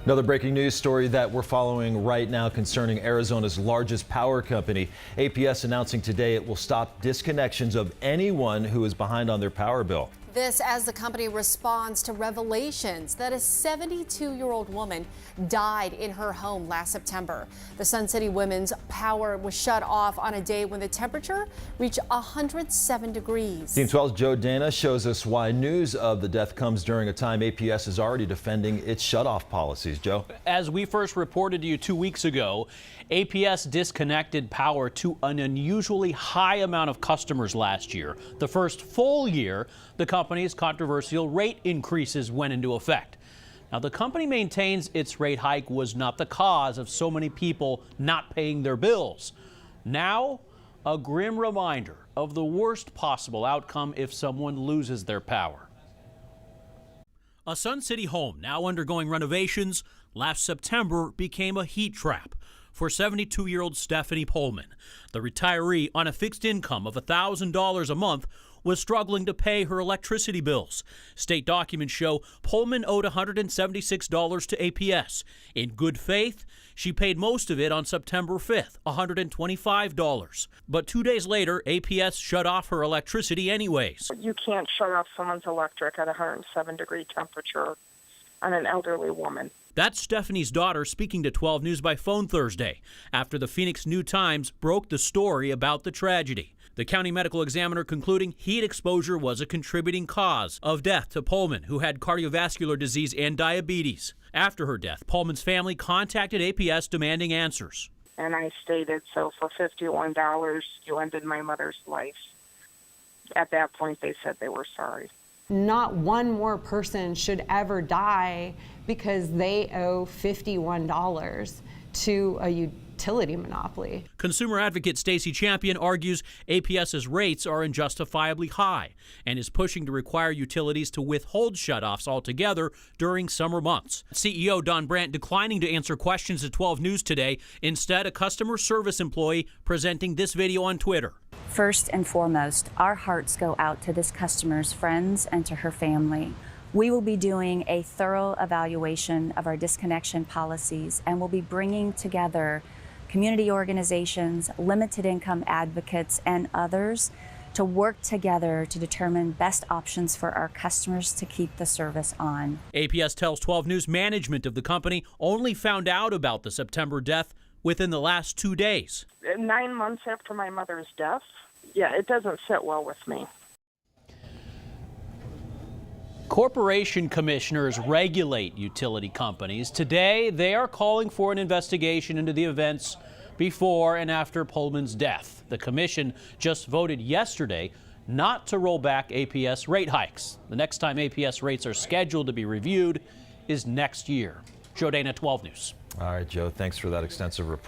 Another breaking news story that we're following right now concerning Arizona's largest power company. APS announcing today it will stop disconnections of anyone who is behind on their power bill. This as the company responds to revelations that a 72-year-old woman died in her home last September. The Sun City Women's power was shut off on a day when the temperature reached 107 degrees. Team 12's Joe Dana shows us why news of the death comes during a time APS is already defending its shutoff policies. Joe? As we first reported to you 2 weeks ago, APS disconnected power to an unusually high amount of customers last year. The first full year the company's controversial rate increases went into effect. Now, the company maintains its rate hike was not the cause of so many people not paying their bills. Now, a grim reminder of the worst possible outcome if someone loses their power. A Sun City home now undergoing renovations last September became a heat trap for 72-year-old Stephanie Pullman. The retiree on a fixed income of $1,000 a month was struggling to pay her electricity bills. State documents show Pullman owed $176 to APS. In good faith, she paid most of it on September 5th, $125. But 2 days later, APS shut off her electricity anyways. You can't shut off someone's electric at 107-degree temperature on an elderly woman. That's Stephanie's daughter speaking to 12 News by phone Thursday after the Phoenix New-Times broke the story about the tragedy. The county medical examiner concluding heat exposure was a contributing cause of death to Pullman, who had cardiovascular disease and diabetes. After her death, Pullman's family contacted APS demanding answers. And I stated, so for $51, you ended my mother's life. At that point, they said they were sorry. Not one more person should ever die because they owe $51 to a utility monopoly. Consumer advocate Stacey Champion argues APS's rates are unjustifiably high and is pushing to require utilities to withhold shutoffs altogether during summer months. CEO Don Brandt declining to answer questions at 12 News today. Instead, a customer service employee presenting this video on Twitter. First and foremost, our hearts go out to this customer's friends and to her family. We will be doing a thorough evaluation of our disconnection policies, and we'll be bringing together community organizations, limited income advocates, and others to work together to determine best options for our customers to keep the service on. APS tells 12 News management of the company only found out about the September death within the last 2 days. 9 months after my mother's death, yeah, it doesn't sit well with me. Corporation commissioners regulate utility companies. Today, they are calling for an investigation into the events before and after Pullman's death. The commission just voted yesterday not to roll back APS rate hikes. The next time APS rates are scheduled to be reviewed is next year. Joe Dana, 12 News. All right, Joe, thanks for that extensive report.